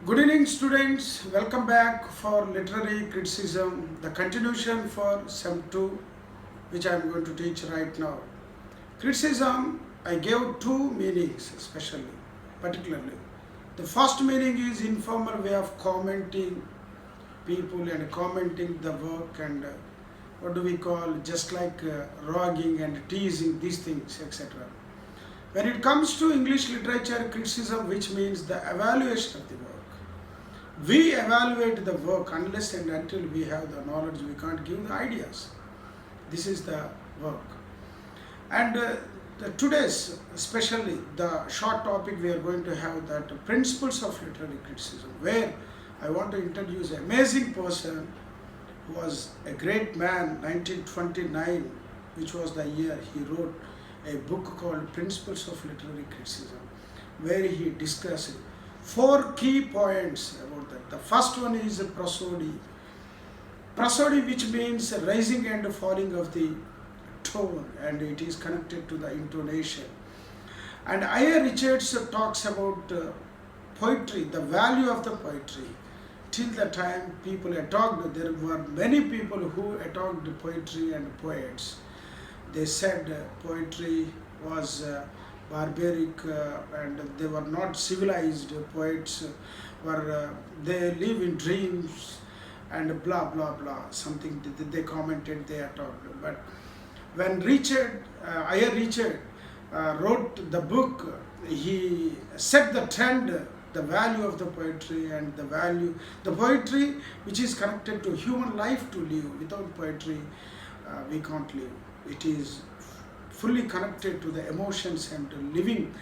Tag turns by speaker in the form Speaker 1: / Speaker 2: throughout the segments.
Speaker 1: Good evening, students. Welcome back for literary criticism, the continuation for SEM 2, which I am going to teach right now. Criticism, I gave two meanings, especially, particularly. The first meaning is informal way of commenting people and commenting the work and what do we call just like ragging and teasing these things, etc. When it comes to English literature criticism, which means the evaluation of the work, we evaluate the work unless and until we have the knowledge, we can't give the ideas. This is the work. And today's, especially the short topic, we are going to have that principles of literary criticism, where I want to introduce an amazing person who was a great man, 1929, which was the year he wrote a book called Principles of Literary Criticism, where he discussed four key points about that. The first one is prosody. Prosody, which means rising and falling of the tone, and it is connected to the intonation. And I.A. Richards talks about poetry, the value of the poetry. Till the time people attacked, there were many people who attacked poetry and poets. They said poetry was barbaric and they were not civilized. Poets were they live in dreams and blah blah blah, something they commented, they attacked. But when I.A. Richard wrote the book, he set the trend, the value of the poetry, and the poetry which is connected to human life to live. Without poetry we can't live. It is fully connected to the emotions and living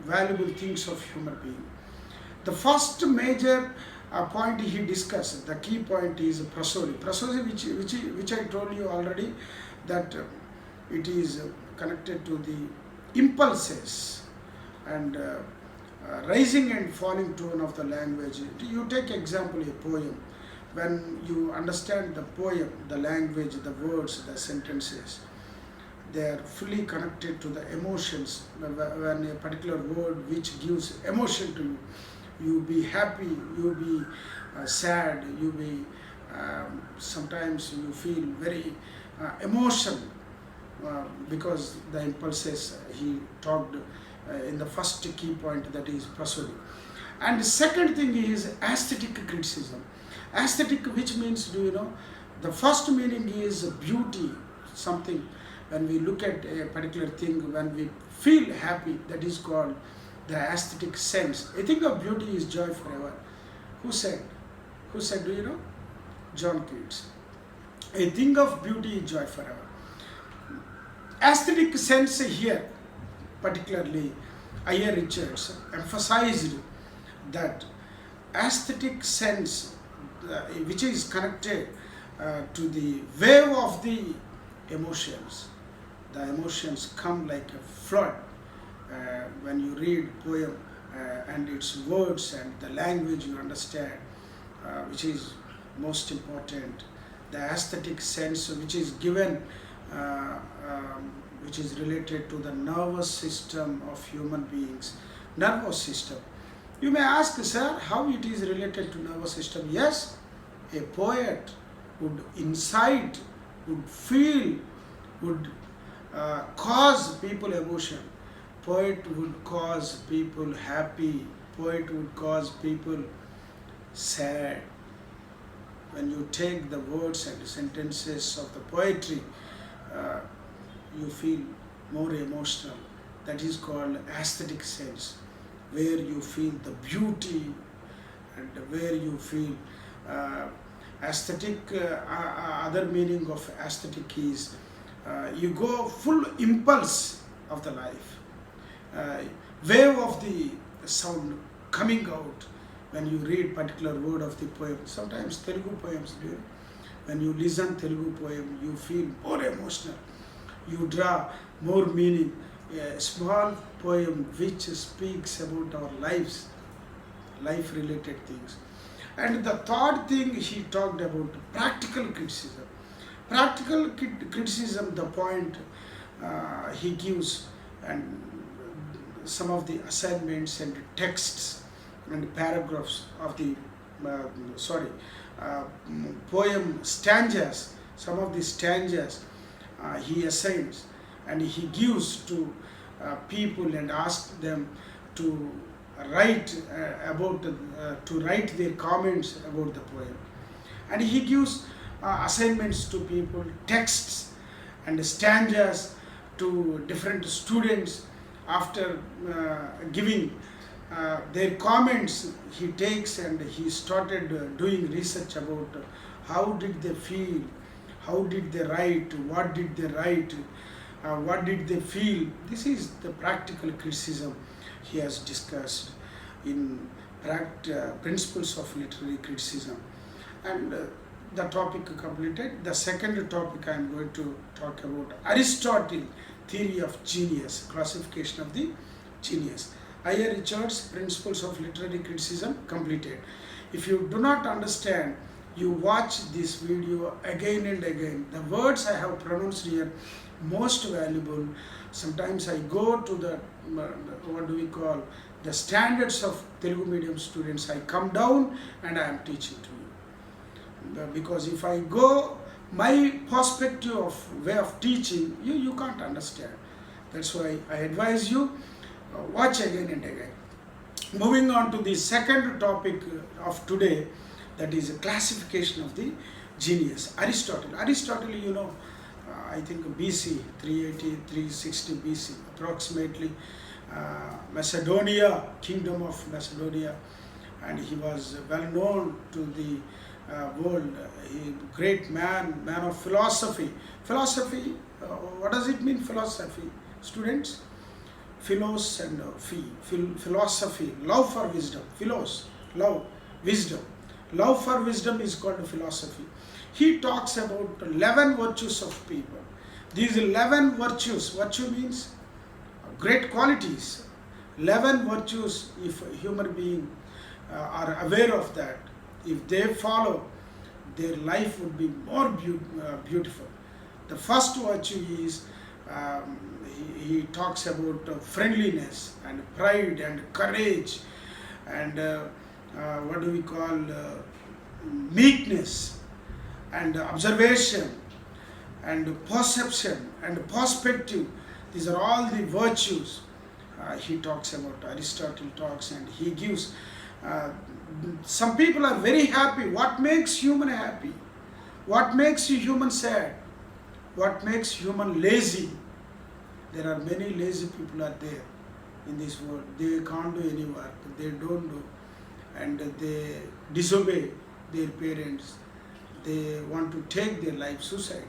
Speaker 1: valuable things of human being. The first major point he discussed, the key point, is prosody. Prosody, which I told you already, that it is connected to the impulses and rising and falling tone of the language. You take example a poem. When you understand the poem, the language, the words, the sentences, they are fully connected to the emotions. When a particular word which gives emotion to you, you be happy, you be sad, you be sometimes you feel very emotional because the impulses he talked in the first key point, that is prosody. And the second thing is aesthetic criticism. Aesthetic, which means, do you know, the first meaning is beauty, something. When we look at a particular thing, when we feel happy, that is called the aesthetic sense. A thing of beauty is joy forever. Who said? Who said, do you know? John Keats. A thing of beauty is joy forever. Aesthetic sense here, particularly I.A. Richards emphasized that aesthetic sense which is connected to the wave of the emotions. The emotions come like a flood when you read poem and its words and the language you understand, which is most important. The aesthetic sense which is given, which is related to the nervous system of human beings. Nervous system. You may ask, sir, how it is related to nervous system? Yes, a poet would incite, would feel, would cause people emotion. Poet would cause people happy. Poet would cause people sad. When you take the words and sentences of the poetry, you feel more emotional. That is called aesthetic sense, where you feel the beauty and where you feel aesthetic. Other meaning of aesthetic is you go full impulse of the life, wave of the sound coming out when you read particular word of the poem. Sometimes Telugu poems, when you listen Telugu poem, you feel more emotional, you draw more meaning. A small poem which speaks about our lives, life related things. And the third thing he talked about, practical criticism. Practical criticism, the point he gives, and some of the assignments and texts and paragraphs of the sorry poem stanzas. Some of the stanzas he assigns and he gives to people and asks them to write to write their comments about the poem, and he gives assignments to people, texts and stanzas to different students. After giving their comments, he takes and he started doing research about how did they feel, how did they write, what did they write, what did they feel. This is the practical criticism he has discussed in principles of literary criticism. And the topic completed. The second topic I am going to talk about Aristotle theory of genius, classification of the genius. I.A. Richards, Principles of Literary Criticism, completed. If you do not understand, you watch this video again and again. The words I have pronounced here, most valuable. Sometimes I go to the, what do we call, the standards of Telugu medium students. I come down and I am teaching to you. Because if I go my perspective of way of teaching, you can't understand. That's why I advise you, watch again and again. Moving on to the second topic of today, that is a classification of the genius. Aristotle, I think BC, 380, 360 BC, approximately, Macedonia, kingdom of Macedonia, and he was well known to the world, a great man of philosophy. Philosophy, what does it mean, philosophy, students? Philos and philosophy, love for wisdom, love, wisdom. Love for wisdom is called philosophy. He talks about 11 virtues of people. These 11 virtues, virtue means great qualities. 11 virtues, if a human being are aware of that, if they follow, their life would be more beautiful. The first virtue is, he talks about friendliness and pride and courage and what do we call, meekness and observation and perception and perspective. These are all the virtues he talks about, Aristotle talks, and he gives. Some people are very happy. What makes human happy? What makes you human sad? What makes human lazy? There are many lazy people are there in this world. They can't do any work. They don't do. And they disobey their parents. They want to take their life, suicide.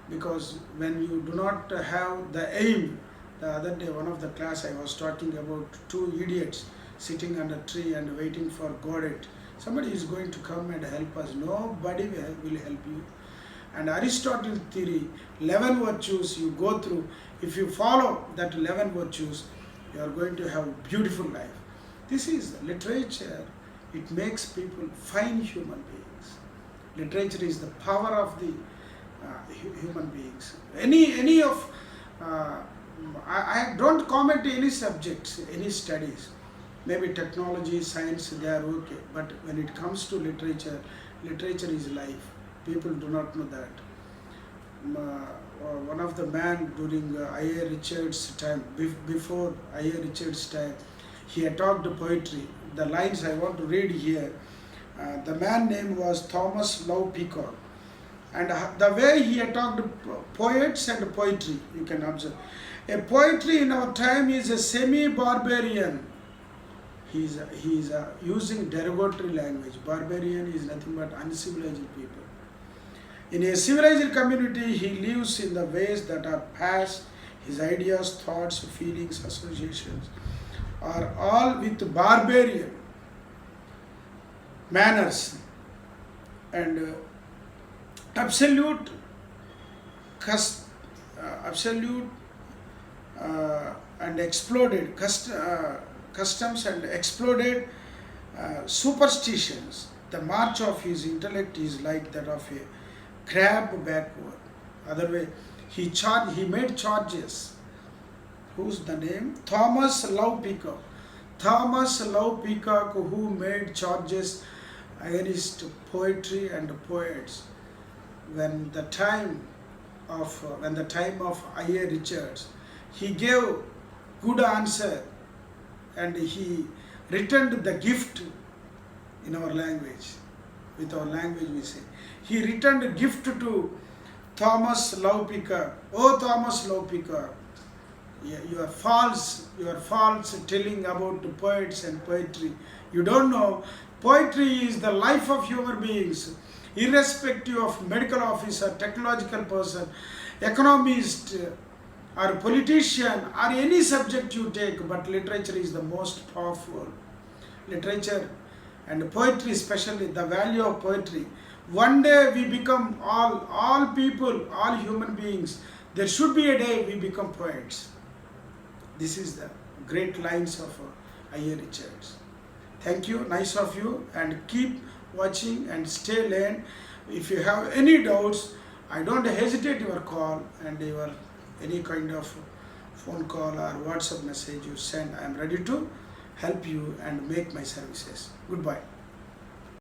Speaker 1: Because when you do not have the aim, the other day one of the class I was talking about two idiots sitting under a tree and waiting for Godot. Somebody is going to come and help us. Nobody will help you. And Aristotle theory, 11 virtues you go through. If you follow that 11 virtues, you are going to have a beautiful life. This is literature. It makes people fine human beings. Literature is the power of the human beings. Any of, I don't comment any subjects, any studies. Maybe technology, science, they are okay. But when it comes to literature, literature is life. People do not know that. One of the man during I.A. Richards' time, before I.A. Richards' time, he had talked poetry. The lines I want to read here. The man name was Thomas Love Peacock. And the way he had talked poets and poetry, you can observe. A poetry in our time is a semi-barbarian. He is using derogatory language. Barbarian is nothing but uncivilized people. In a civilized community, he lives in the ways that are past. His ideas, thoughts, feelings, associations are all with barbarian manners and absolute and exploded customs and exploded superstitions. The march of his intellect is like that of a crab backward. Other way, he made charges. Who's the name? Thomas Love Peacock. Thomas Love Peacock, who made charges against poetry and poets when the time of I.A. Richards, he gave good answer and he returned the gift in our language. With our language we say. He returned a gift to Thomas Love Peacock. Oh Thomas Love Peacock, you are false telling about the poets and poetry. You don't know, poetry is the life of human beings, irrespective of medical officer, technological person, economist, or politician, or any subject you take, but literature is the most powerful. Literature and poetry, especially the value of poetry. One day we become all people, all human beings. There should be a day we become poets. This is the great lines of I.A. Richards. Thank you, nice of you, and keep watching and stay learned. If you have any doubts, I don't hesitate your call and your any kind of phone call or WhatsApp message you send. I am ready to help you and make my services. Goodbye.